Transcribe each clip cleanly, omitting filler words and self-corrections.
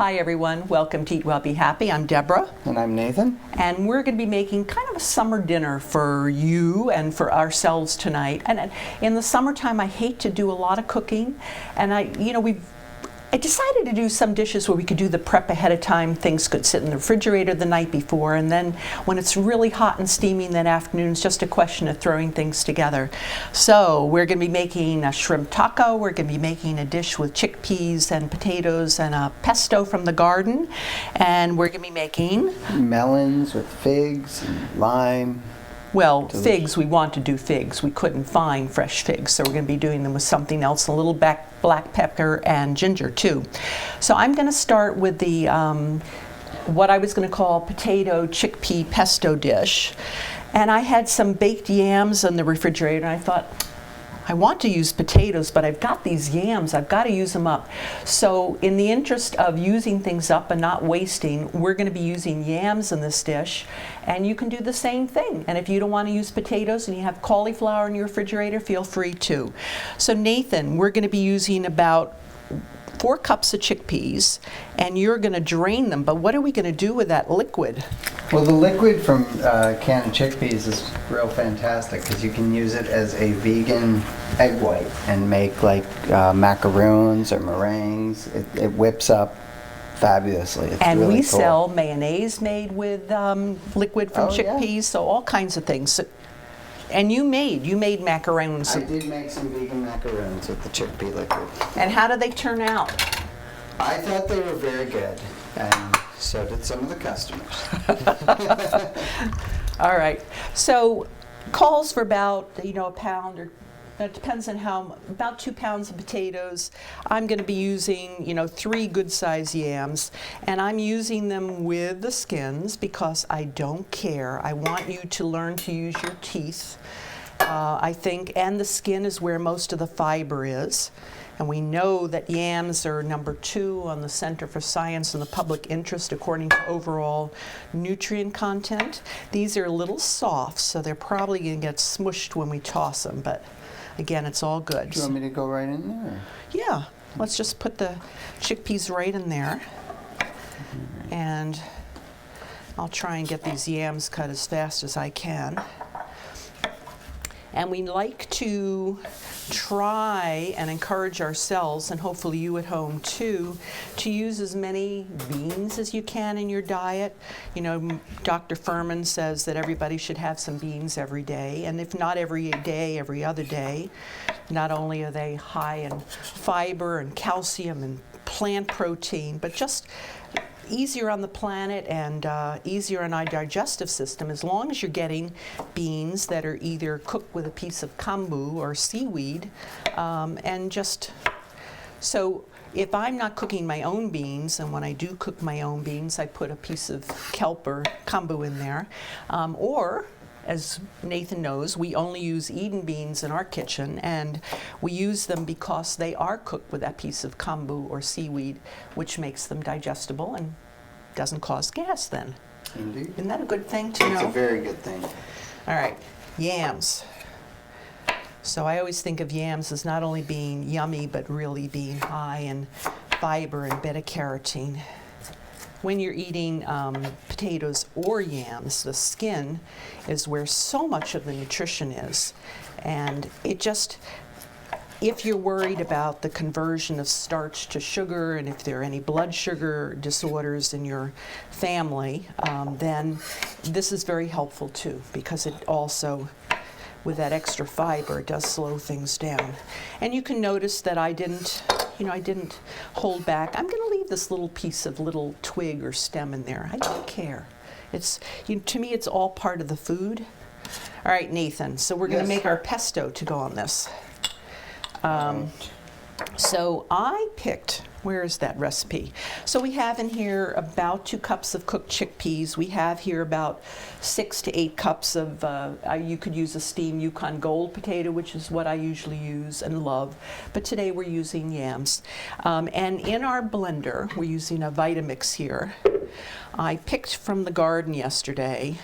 Hi everyone, welcome to Eat Well Be Happy. I'm Deborah. And I'm Nathan. And we're going to be making kind of a summer dinner for you and for ourselves tonight. And in the summertime, I hate to do a lot of cooking. And I decided to do some dishes where we could do the prep ahead of time. Things could sit in the refrigerator the night before, and then when it's really hot and steamy that afternoon, it's just a question of throwing things together. So we're going to be making a shrimp taco. We're going to be making a dish with chickpeas and potatoes and a pesto from the garden. And we're going to be making melons with figs and lime. Well, figs, we want to do figs. We couldn't find fresh figs, so we're going to be doing them with something else, a little black pepper and ginger too. So I'm going to start with the what I was going to call potato chickpea pesto dish. And I had some baked yams in the refrigerator, and I thought, I want to use potatoes, but I've got these yams. I've got to use them up. So in the interest of using things up and not wasting, we're going to be using yams in this dish. And you can do the same thing. And if you don't want to use potatoes and you have cauliflower in your refrigerator, feel free to. So Nathan, we're going to be using about 4 cups of chickpeas, and you're going to drain them. But what are we going to do with that liquid? Well, the liquid from canned chickpeas is real fantastic because you can use it as a vegan egg white and make like macaroons or meringues. It whips up fabulously. It's and really we cool. sell mayonnaise made with liquid from chickpeas, yeah. so all kinds of things. So, and you made macaroons. I did make some vegan macaroons with the chickpea liquid. And how did they turn out? I thought they were very good, and so did some of the customers. All right. So calls for about a pound, or it depends on about 2 pounds of potatoes. I'm going to be using 3 good-sized yams, and I'm using them with the skins because I don't care. I want you to learn to use your teeth. I think, and the skin is where most of the fiber is. And we know that yams are number 2 on the Center for Science and the Public Interest according to overall nutrient content. These are a little soft, so they're probably going to get smushed when we toss them, but again, it's all good. Do you want me to go right in there? Yeah, let's just put the chickpeas right in there. And I'll try and get these yams cut as fast as I can. And we like to try and encourage ourselves, and hopefully you at home too, to use as many beans as you can in your diet. Dr. Furman says that everybody should have some beans every day, and if not every day, every other day. Not only are they high in fiber and calcium and plant protein, but just easier on the planet and easier on our digestive system as long as you're getting beans that are either cooked with a piece of kombu or seaweed. So if I'm not cooking my own beans, and when I do cook my own beans, I put a piece of kelp or kombu in there. Or, as Nathan knows, we only use Eden beans in our kitchen, and we use them because they are cooked with that piece of kombu or seaweed, which makes them digestible and doesn't cause gas then. Indeed. Isn't that a good thing to know? It's a very good thing. All right, yams. So I always think of yams as not only being yummy, but really being high in fiber and beta-carotene. When you're eating potatoes or yams, the skin is where so much of the nutrition is. And if you're worried about the conversion of starch to sugar, and if there are any blood sugar disorders in your family, then this is very helpful too, because it also, with that extra fiber, it does slow things down. And you can notice that I didn't hold back. I'm going to leave this little piece of little twig or stem in there. I don't care. To me, it's all part of the food. All right, Nathan, so we're going to make our pesto to go on this. So I picked, where is that recipe? So we have in here about 2 cups of cooked chickpeas. We have here about 6 to 8 cups of, you could use a steamed Yukon Gold potato, which is what I usually use and love. But today we're using yams. And in our blender, we're using a Vitamix here. I picked from the garden yesterday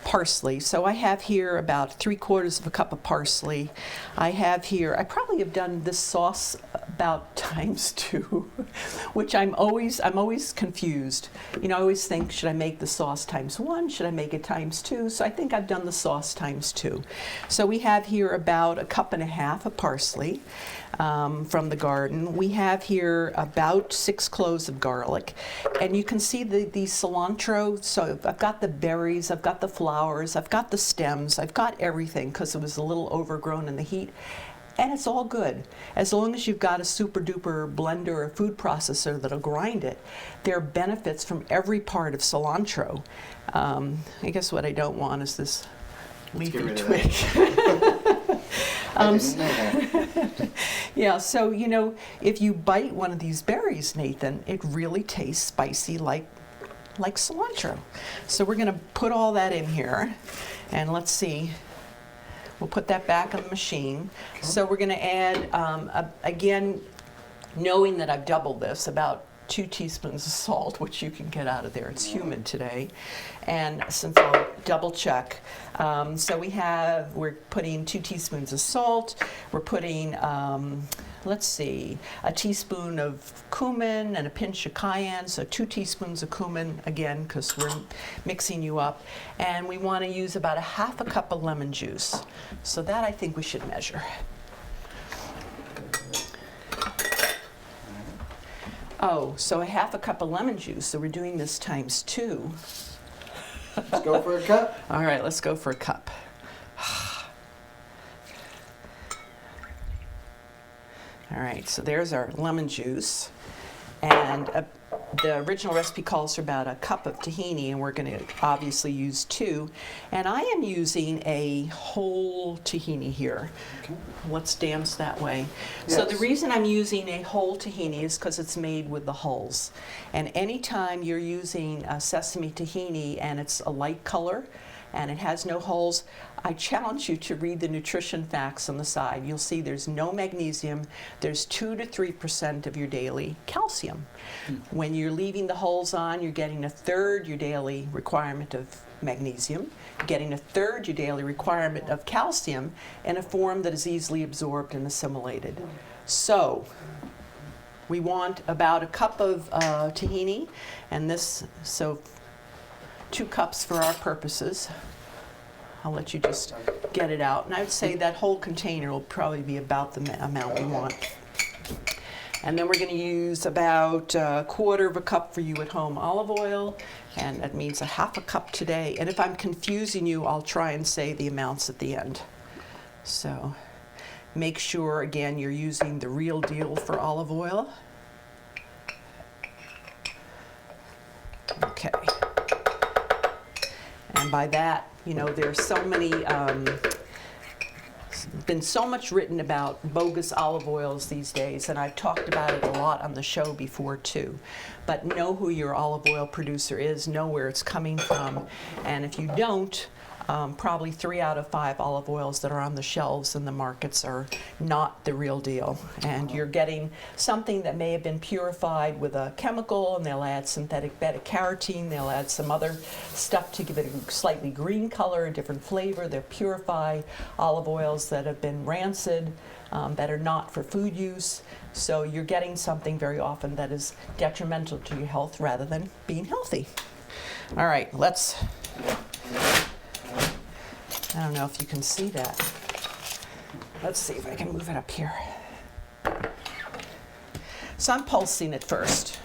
parsley. So I have here about 3/4 of a cup of parsley. I have here, I probably have done this sauce about ×2, which I'm always confused. You know, I always think, should I make the sauce ×1? Should I make it ×2? So I think I've done the sauce ×2. So we have here about 1.5 cups of parsley from the garden. We have here about 6 cloves of garlic. And you can see the cilantro. So I've got the berries, I've got the flowers, I've got the stems, I've got everything because it was a little overgrown in the heat. And it's all good. As long as you've got a super duper blender or food processor that'll grind it, there are benefits from every part of cilantro. I guess what I don't want is this leafy twig. Yeah, so you know, if you bite one of these berries, Nathan, it really tastes spicy like cilantro. So we're gonna put all that in here, and let's see. We'll put that back on the machine. So we're going to add, again, knowing that I've doubled this, about 2 teaspoons of salt, which you can get out of there. It's humid today. And since I'll double check, so we're putting 2 teaspoons of salt. We're putting, let's see, a teaspoon of cumin and a pinch of cayenne, so 2 teaspoons of cumin, again, because we're mixing you up. And we want to use about 1/2 cup of lemon juice. So that I think we should measure. Oh, so 1/2 cup of lemon juice, so we're doing this ×2. Let's go for a cup. All right, let's go for a cup. All right, so there's our lemon juice. And the original recipe calls for about 1 cup of tahini, and we're going to obviously use 2. And I am using a whole tahini here. Okay. Let's dance that way. Yes. So the reason I'm using a whole tahini is because it's made with the hulls. And anytime you're using a sesame tahini and it's a light color and it has no hulls, I challenge you to read the nutrition facts on the side. You'll see there's no magnesium. There's 2 to 3% of your daily calcium. When you're leaving the hulls on, you're getting 1/3 your daily requirement of magnesium, getting 1/3 your daily requirement of calcium in a form that is easily absorbed and assimilated. So we want about 1 cup of tahini, and this, so 2 cups for our purposes. I'll let you just get it out. And I would say that whole container will probably be about the amount we want. And then we're going to use about 1/4 cup for you at home olive oil, and that means 1/2 cup today. And if I'm confusing you, I'll try and say the amounts at the end. So make sure, again, you're using the real deal for olive oil. Okay. And by that, you know, there's so many, been so much written about bogus olive oils these days, and I've talked about it a lot on the show before too. But know who your olive oil producer is, know where it's coming from, and if you don't, probably 3 out of 5 olive oils that are on the shelves in the markets are not the real deal. And you're getting something that may have been purified with a chemical, and they'll add synthetic beta-carotene, they'll add some other stuff to give it a slightly green color, a different flavor. They're purified olive oils that have been rancid, that are not for food use. So you're getting something very often that is detrimental to your health rather than being healthy. All right, I don't know if you can see that. Let's see if I can move it up here. So I'm pulsing it first.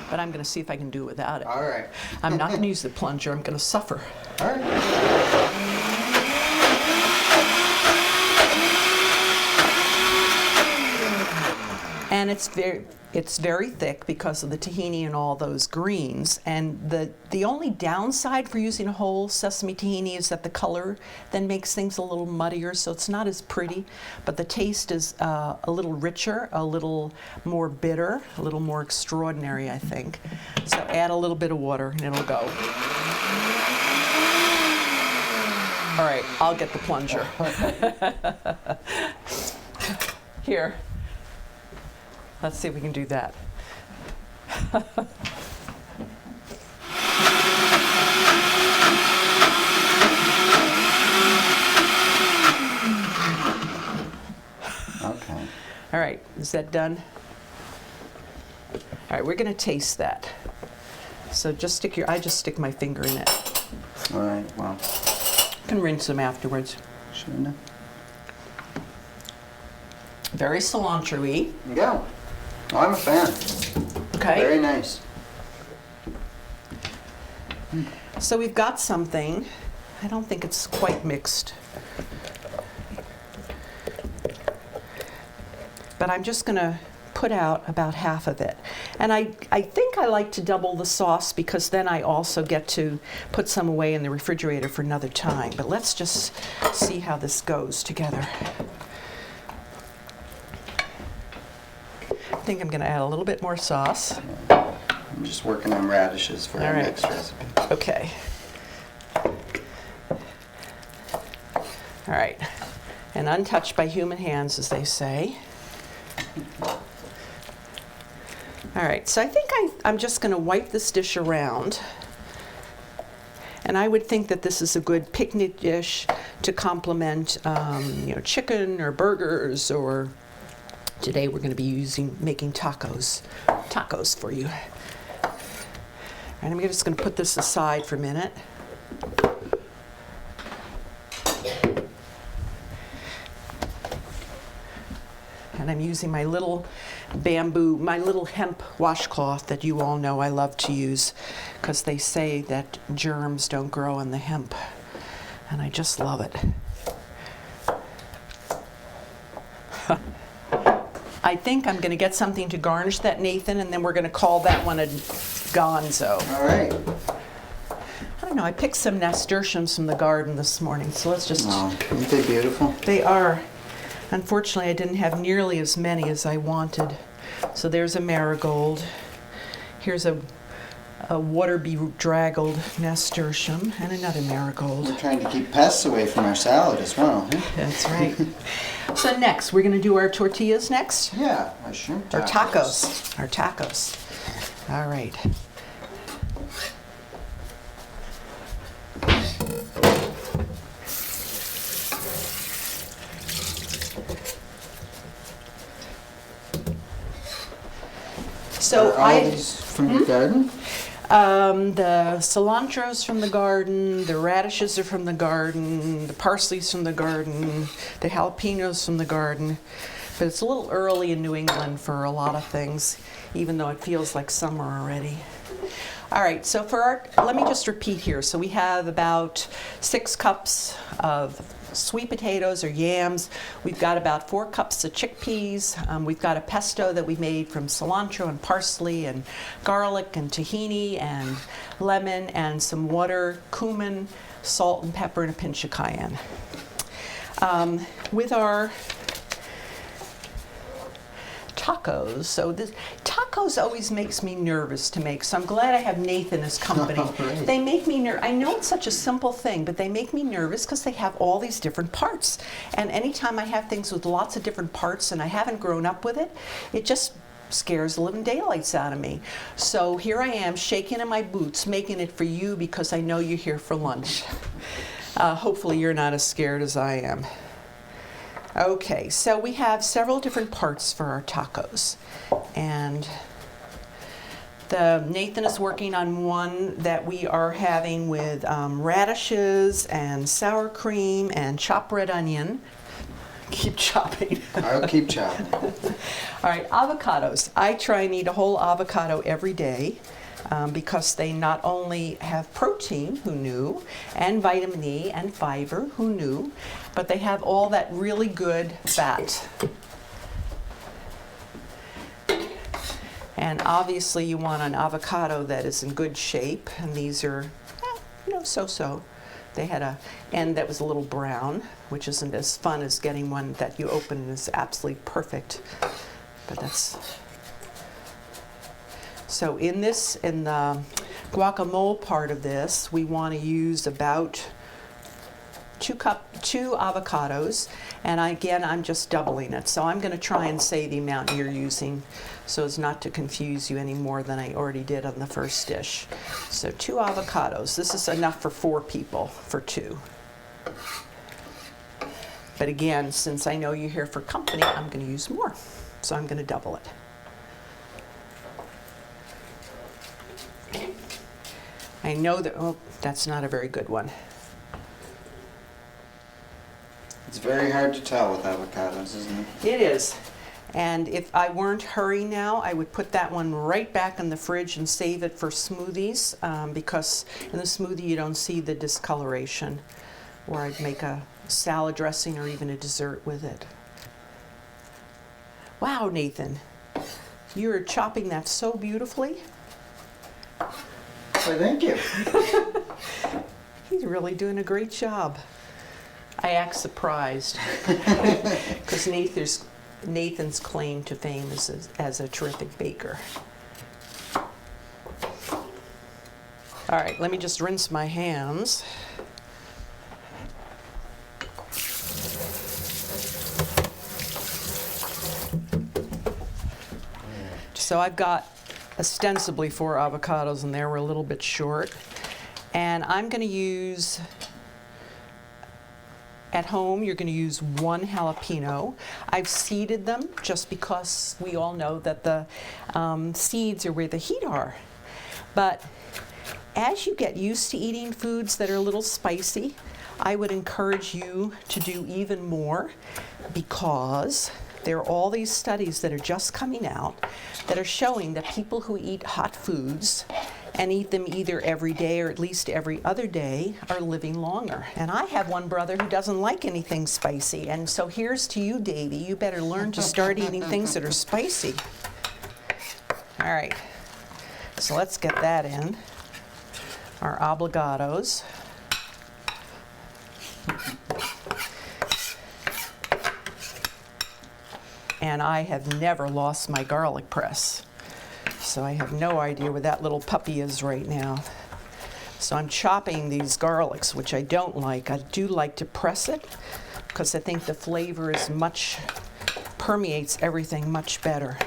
But I'm going to see if I can do it without it. All right. I'm not going to use the plunger. I'm going to suffer. All right. And it's very thick because of the tahini and all those greens. And the only downside for using a whole sesame tahini is that the color then makes things a little muddier, so it's not as pretty. But the taste is a little richer, a little more bitter, a little more extraordinary, I think. So add a little bit of water and it'll go. All right, I'll get the plunger. Here. Let's see if we can do that. Okay. All right, is that done? All right, we're going to taste that. So just I just stick my finger in it. All right, well, You can rinse them afterwards. shouldn't I? Very cilantro-y. Yeah. Oh, I'm a fan. Okay. Very nice. So we've got something. I don't think it's quite mixed. But I'm just going to put out about half of it. And I think I like to double the sauce because then I also get to put some away in the refrigerator for another time. But let's just see how this goes together. I think I'm going to add a little bit more sauce. I'm just working on radishes for All our right. next recipe. Okay. All right. And untouched by human hands, as they say. All right, so I think I'm just going to wipe this dish around. And I would think that this is a good picnic dish to complement, chicken or burgers, or today we're going to be making tacos for you. And I'm just going to put this aside for a minute. And I'm using my little my little hemp washcloth that you all know I love to use because they say that germs don't grow in the hemp. And I just love it. I think I'm going to get something to garnish that, Nathan, and then we're going to call that one a gonzo. All right. I don't know, I picked some nasturtiums from the garden this morning, so let's just... Oh, aren't they beautiful? They are. Unfortunately, I didn't have nearly as many as I wanted. So there's a marigold. Here's a water-bedraggled nasturtium and another marigold. We're trying to keep pests away from our salad as well. Huh? That's right. So next, we're going to do our tortillas next. Yeah, our shrimp Our tacos. tacos. Our tacos. All right. So Are all these from your garden? The cilantro's from the garden, the radishes are from the garden, the parsley's from the garden, the jalapenos from the garden. But it's a little early in New England for a lot of things, even though it feels like summer already. All right, so let me just repeat here. So we have about 6 cups of sweet potatoes or yams. We've got about 4 cups of chickpeas. We've got a pesto that we made from cilantro and parsley and garlic and tahini and lemon and some water, cumin, salt and pepper, and a pinch of cayenne. With our tacos. So tacos always makes me nervous to make, so I'm glad I have Nathan as company. Right. They make me nervous. I know it's such a simple thing, but they make me nervous because they have all these different parts. And anytime I have things with lots of different parts and I haven't grown up with it, it just scares the living daylights out of me. So here I am, shaking in my boots, making it for you because I know you're here for lunch. Hopefully you're not as scared as I am. Okay, so we have several different parts for our tacos. And Nathan is working on one that we are having with radishes and sour cream and chopped red onion. Keep chopping. I'll keep chopping. All right, avocados. I try and eat a whole avocado every day because they not only have protein, who knew, and vitamin E and fiber, who knew, but they have all that really good fat. And obviously you want an avocado that is in good shape, and these are, so-so. They had a end that was a little brown, which isn't as fun as getting one that you open and is absolutely perfect. But that's... So in the guacamole part of this, we want to use about two avocados, and again, I'm just doubling it. So I'm going to try and say the amount you're using so as not to confuse you any more than I already did on the first dish. So 2 avocados. This is enough for 4 people for 2. But again, since I know you're here for company, I'm going to use more. So I'm going to double it. I know that, oh, that's not a very good one. It's very hard to tell with avocados, isn't it? It is. And if I weren't hurrying now, I would put that one right back in the fridge and save it for smoothies, because in the smoothie you don't see the discoloration, or I'd make a salad dressing or even a dessert with it. Wow, Nathan, you're chopping that so beautifully. Well, thank you. He's really doing a great job. I act surprised because Nathan's claim to fame is as a terrific baker. All right, let me just rinse my hands. So I've got ostensibly 4 avocados in there. We're a little bit short. And I'm going to use, at home, you're going to use 1 jalapeno. I've seeded them just because we all know that the seeds are where the heat are. But as you get used to eating foods that are a little spicy, I would encourage you to do even more, because there are all these studies that are just coming out that are showing that people who eat hot foods and eat them either every day or at least every other day are living longer. And I have one brother who doesn't like anything spicy, and so here's to you, Davy. You better learn to start eating things that are spicy. All right, so let's get that in. Our obligados. And I have never lost my garlic press. So I have no idea where that little puppy is right now. So I'm chopping these garlics, which I don't like. I do like to press it because I think the flavor is permeates everything much better.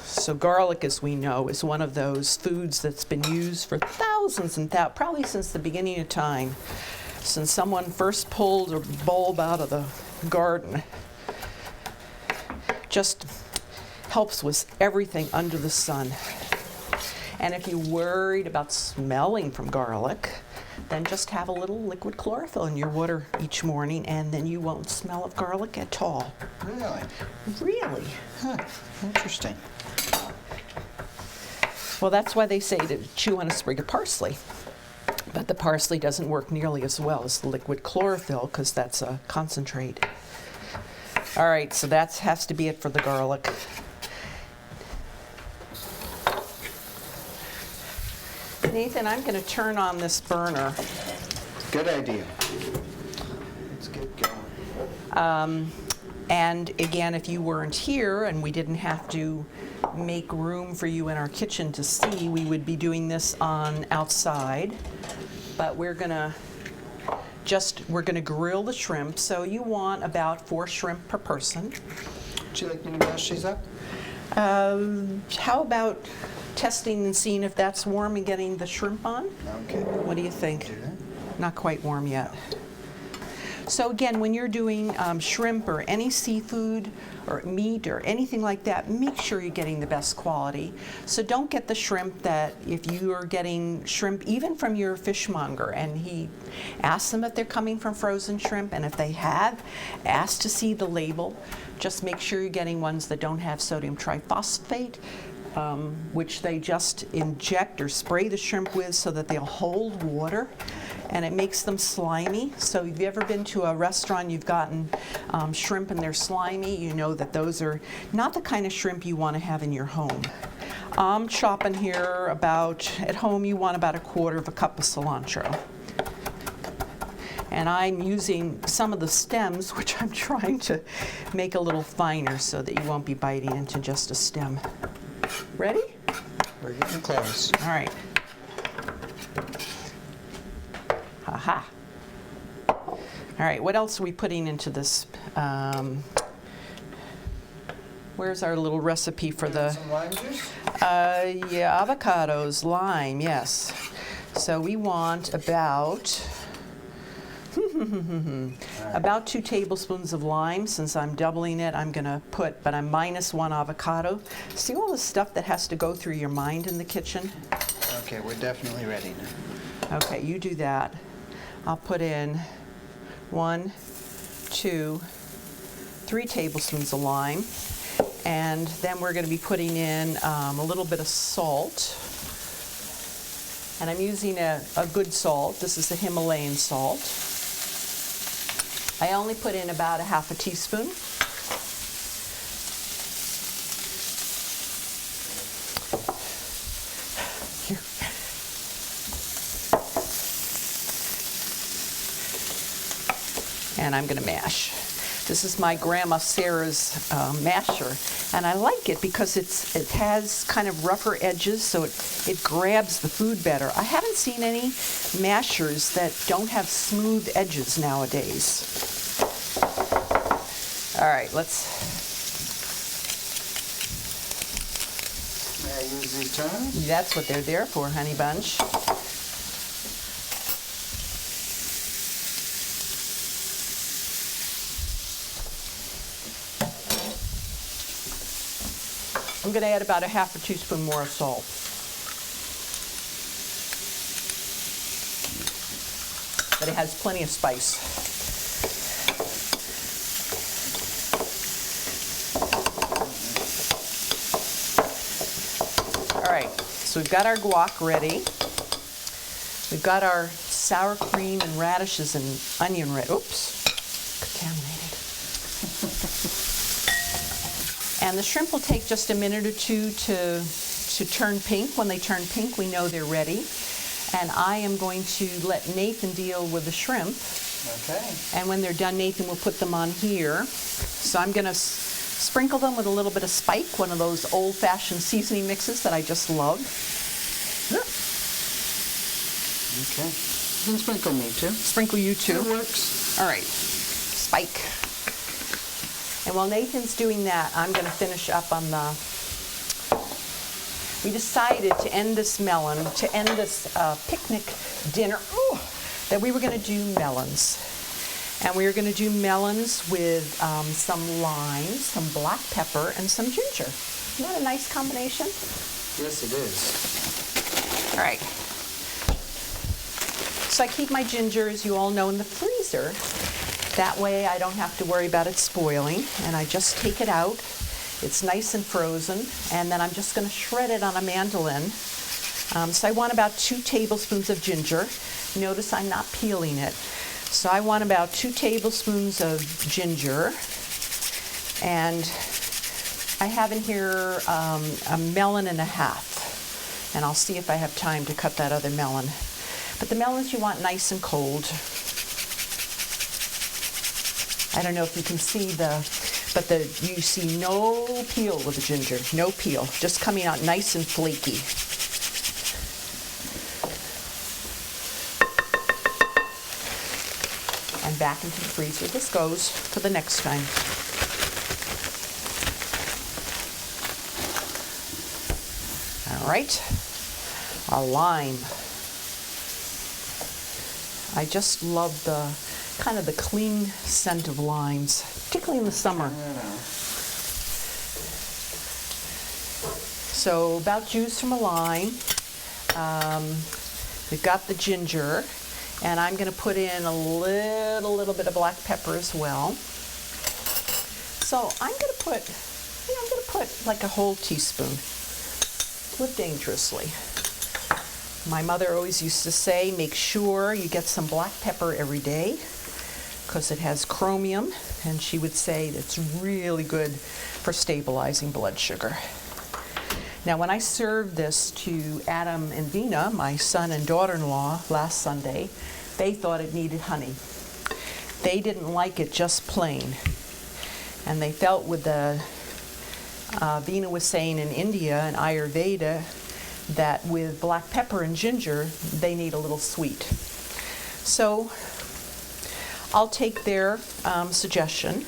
So garlic, as we know, is one of those foods that's been used for thousands and thousands, probably since the beginning of time, since someone first pulled a bulb out of the garden. Just helps with everything under the sun. And if you're worried about smelling from garlic, then just have a little liquid chlorophyll in your water each morning, and then you won't smell of garlic at all. Really? Really? Huh. Interesting. Well, that's why they say to chew on a sprig of parsley. But the parsley doesn't work nearly as well as the liquid chlorophyll because that's a concentrate. All right, so that has to be it for the garlic. Nathan, I'm going to turn on this burner. Good idea. Let's get going. And again, if you weren't here and we didn't have to make room for you in our kitchen to see, we would be doing this on outside. But we're gonna grill the shrimp. So you want about 4 shrimp per person. Would you like me to mash these up? How about testing and seeing if that's warm and getting the shrimp on? Okay. What do you think? Do that. Not quite warm yet. So again, when you're doing shrimp or any seafood or meat or anything like that, make sure you're getting the best quality. So don't get the shrimp that, if you are getting shrimp even from your fishmonger and he asks them if they're coming from frozen shrimp, and if they have, ask to see the label. Just make sure you're getting ones that don't have sodium triphosphate, which they just inject or spray the shrimp with so that they'll hold water, and it makes them slimy. So if you've ever been to a restaurant, you've gotten shrimp and they're slimy, you know that those are not the kind of shrimp you want to have in your home. I'm chopping here at home you want about 1/4 cup of cilantro. And I'm using some of the stems, which I'm trying to make a little finer so that you won't be biting into just a stem. Ready? We're getting close. All right. Aha. All right, what else are we putting into this? Where's our little recipe for the... Some lime juice? Yeah, avocados, lime, yes. So we want about... about 2 tablespoons of lime. Since I'm doubling it, I'm gonna put, but I'm -1 avocado. See all the stuff that has to go through your mind in the kitchen? Okay, we're definitely ready now. Okay, you do that. I'll put in 1, 2, 3 tablespoons of lime. And then we're gonna be putting in a little bit of salt. And I'm using a good salt. This is a Himalayan salt. I only put in about 1/2 teaspoon. Here. And I'm gonna mash. This is my Grandma Sarah's masher, and I like it because it has kind of rougher edges, so it grabs the food better. I haven't seen any mashers that don't have smooth edges nowadays. All right, let's... May I use these tongs? That's what they're there for, honey bunch. I'm going to add about 1/2 teaspoon more of salt. But it has plenty of spice. All right, so we've got our guac ready. We've got our sour cream and radishes and onion ready. Oops, contaminated. And the shrimp will take just a minute or two to turn pink. When they turn pink, we know they're ready. And I am going to let Nathan deal with the shrimp. Okay. And when they're done, Nathan will put them on here. So I'm going to sprinkle them with a little bit of Spike, one of those old-fashioned seasoning mixes that I just love. Okay. You can sprinkle me too. Sprinkle you too. It works. All right. Spike. And while Nathan's doing that, I'm going to finish up on the... We decided to end this picnic dinner, that we were going to do melons. And we were going to do melons with some lime, some black pepper, and some ginger. Isn't that a nice combination? Yes, it is. All right. So I keep my ginger, as you all know, in the freezer. That way I don't have to worry about it spoiling, and I just take it out. It's nice and frozen, and then I'm just going to shred it on a mandolin. So I want about 2 tablespoons of ginger. Notice I'm not peeling it. So I want about 2 tablespoons of ginger, and I have in here a melon and a half, and I'll see if I have time to cut that other melon. But the melons you want nice and cold. I don't know if you can see you see no peel with the ginger, no peel, just coming out nice and flaky. And back into the freezer this goes for the next time. All right, our lime. I just love the kind of the clean scent of limes, particularly in the summer. So about juice from a lime. We've got the ginger, and I'm going to put in a little bit of black pepper as well. So I'm going to put like a whole teaspoon. Live dangerously. My mother always used to say, make sure you get some black pepper every day, because it has chromium, and she would say it's really good for stabilizing blood sugar. Now, when I served this to Adam and Vina, my son and daughter-in-law, last Sunday, they thought it needed honey. They didn't like it just plain. And they felt with the, Vina was saying in India and Ayurveda, that with black pepper and ginger, they need a little sweet. So I'll take their suggestion,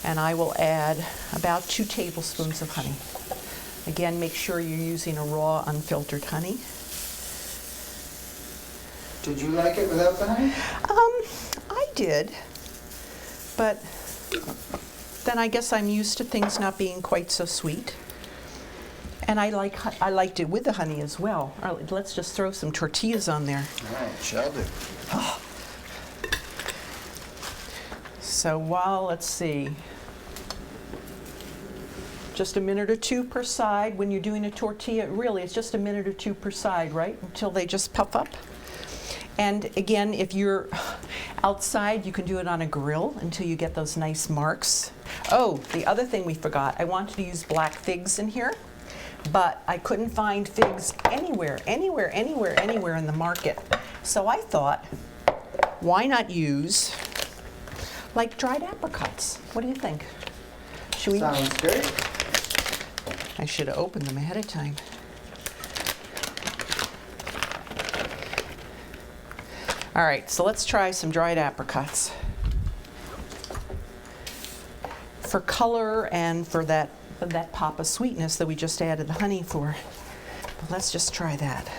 and I will add about 2 tablespoons of honey. Again, make sure you're using a raw, unfiltered honey. Did you like it without the honey? I did, but then I guess I'm used to things not being quite so sweet. And I liked it with the honey as well. All right, let's just throw some tortillas on there. All right, shall do. So let's see, just a minute or 2 per side. When you're doing a tortilla, really, it's just a minute or 2 per side, right? Until they just puff up. And again, if you're outside, you can do it on a grill until you get those nice marks. Oh, the other thing we forgot, I wanted to use black figs in here, but I couldn't find figs anywhere in the market. So I thought, why not use like dried apricots? What do you think? Should we? Sounds good. I should have opened them ahead of time. All right, so let's try some dried apricots. For color and for that pop of sweetness that we just added the honey for. But let's just try that.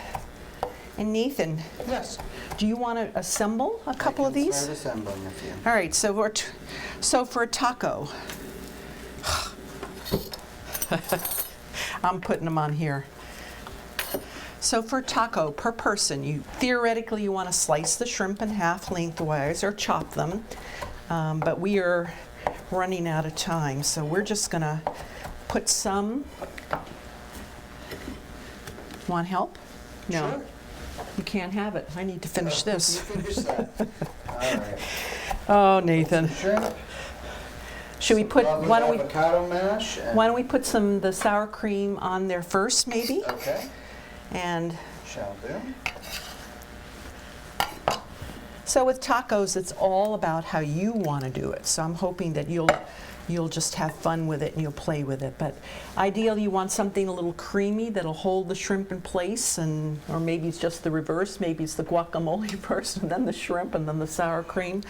And Nathan, Yes. do you want to assemble a couple of these? Start assembling a few. All right, so for a taco, I'm putting them on here. So for a taco per person, you theoretically you want to slice the shrimp in half lengthwise or chop them, but we are running out of time, so we're just gonna put some. Want help? No. Sure. You can't have it. I need to finish this. You finish that. All right. Oh, Nathan. Shrimp. Should we put? Lovely Why don't we? avocado mash. And Why don't we put the sour cream on there first, maybe? Okay. And Shall do. so with tacos, it's all about how you want to do it. So I'm hoping that you'll just have fun with it and you'll play with it. But ideally, you want something a little creamy that'll hold the shrimp in place, or maybe it's just the reverse. Maybe it's the guacamole first, and then the shrimp, and then the sour cream.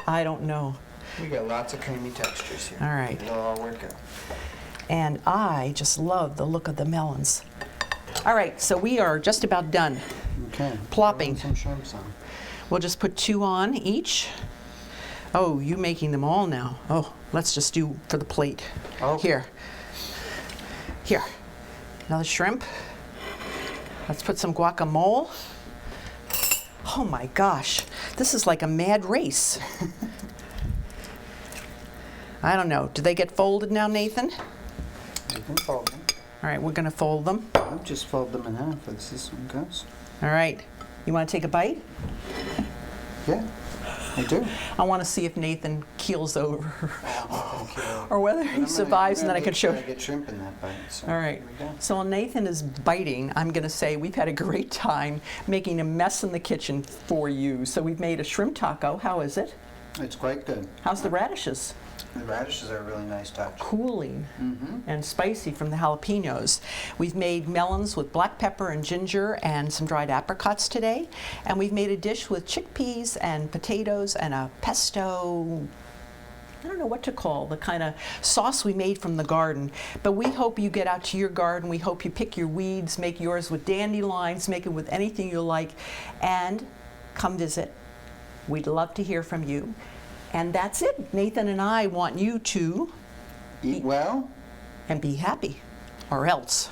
I don't know. We got lots of creamy textures here. All right. It'll all work out. And I just love the look of the melons. All right, so we are just about done. Okay. Plopping. Throwing some shrimps on. We'll just put 2 on each. Oh, you making them all now. Oh, let's just do for the plate. Okay. Here. Another shrimp. Let's put some guacamole. Oh my gosh, this is like a mad race. I don't know. Do they get folded now, Nathan? You can fold them. All right, we're going to fold them. I'll just fold them in half as this one goes. All right. You want to take a bite? Yeah, I do. I want to see if Nathan keels over Thank you. or whether he survives, and then I can show. I get shrimp in that bite. So All right. here we go. So while Nathan is biting, I'm going to say we've had a great time making a mess in the kitchen for you. So we've made a shrimp taco. How is it? It's quite good. How's the radishes? The radishes are a really nice touch. Cooling Mm-hmm. and spicy from the jalapenos. We've made melons with black pepper and ginger and some dried apricots today. And we've made a dish with chickpeas and potatoes and a pesto, I don't know what to call the kind of sauce we made from the garden. But we hope you get out to your garden. We hope you pick your weeds, make yours with dandelions, make it with anything you like, and come visit. We'd love to hear from you. And that's it. Nathan and I want you to Eat well. and be happy, or else.